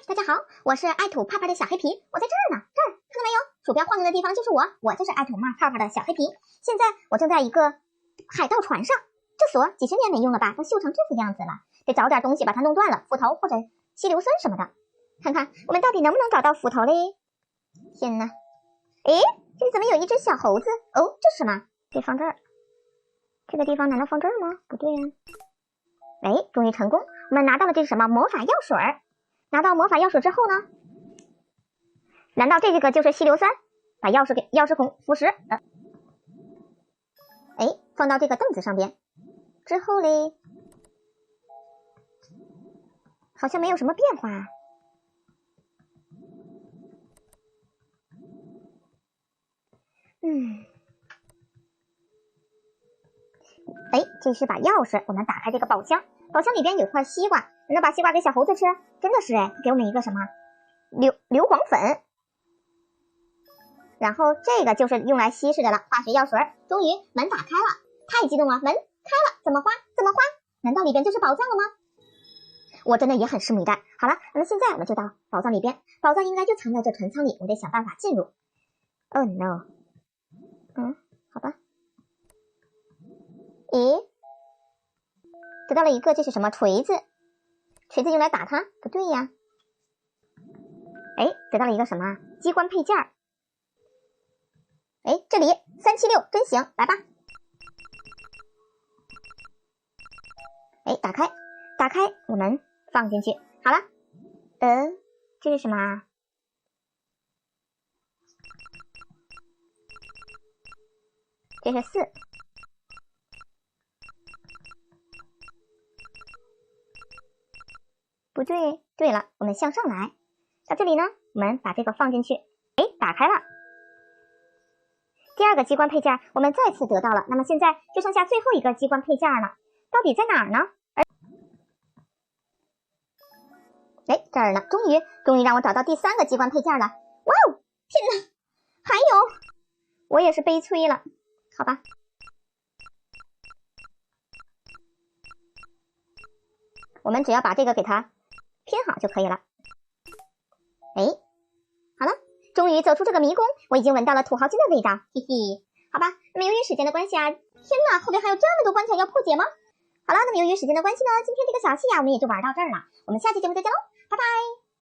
大家好，我是爱吐泡泡的小黑皮，我在这儿呢，这儿看到没有？鼠标晃动的地方就是我就是爱吐泡泡的小黑皮。现在我正在一个海盗船上，这锁几十年没用了吧，都锈成这副样子了，得找点东西把它弄断了，斧头或者稀硫酸什么的。看看我们到底能不能找到斧头嘞？天哪！诶，这里怎么有一只小猴子？哦，这是什么？得放这儿。这个地方难道放这儿吗？不对呀。哎，终于成功！我们拿到了这是什么？魔法药水。拿到魔法药水之后呢？难道这个就是稀硫酸？把钥匙孔腐蚀。哎，放到这个凳子上边。之后嘞，好像没有什么变化啊。哎，这是把钥匙，我们打开这个宝箱，宝箱里边有块西瓜，那把西瓜给小猴子吃，真的是哎，给我们一个什么硫磺粉，然后这个就是用来稀释的了，化学药水。终于门打开了，太激动了，门开了，怎么花？难道里边就是宝藏了吗？我真的也很拭目以待。好了，那么现在我们就到宝藏里边，宝藏应该就藏在这船舱里，我得想办法进入。Oh no， 好吧。咦，得到了一个，这是什么？锤子，锤子用来打它？不对呀。哎，得到了一个什么？机关配件。哎，这里376真行，来吧。哎，打开，我们放进去。好了，这是什么？这是4。不对，对了，我们向上来。到这里呢，我们把这个放进去。哎，打开了。第二个机关配件我们再次得到了，那么现在就剩下最后一个机关配件了，到底在哪儿呢？哎，这儿呢，终于让我找到第3个机关配件了。哇哦，天哪，还有，我也是悲催了，好吧。我们只要把这个给它拼好就可以了。哎，好了，终于走出这个迷宫，我已经闻到了土豪金的味道，嘿嘿。好吧，那么由于时间的关系啊，天哪，后边还有这么多关卡要破解吗？好了，那么由于时间的关系呢，今天这个小戏啊，我们也就玩到这儿了。我们下期节目再见喽，拜拜。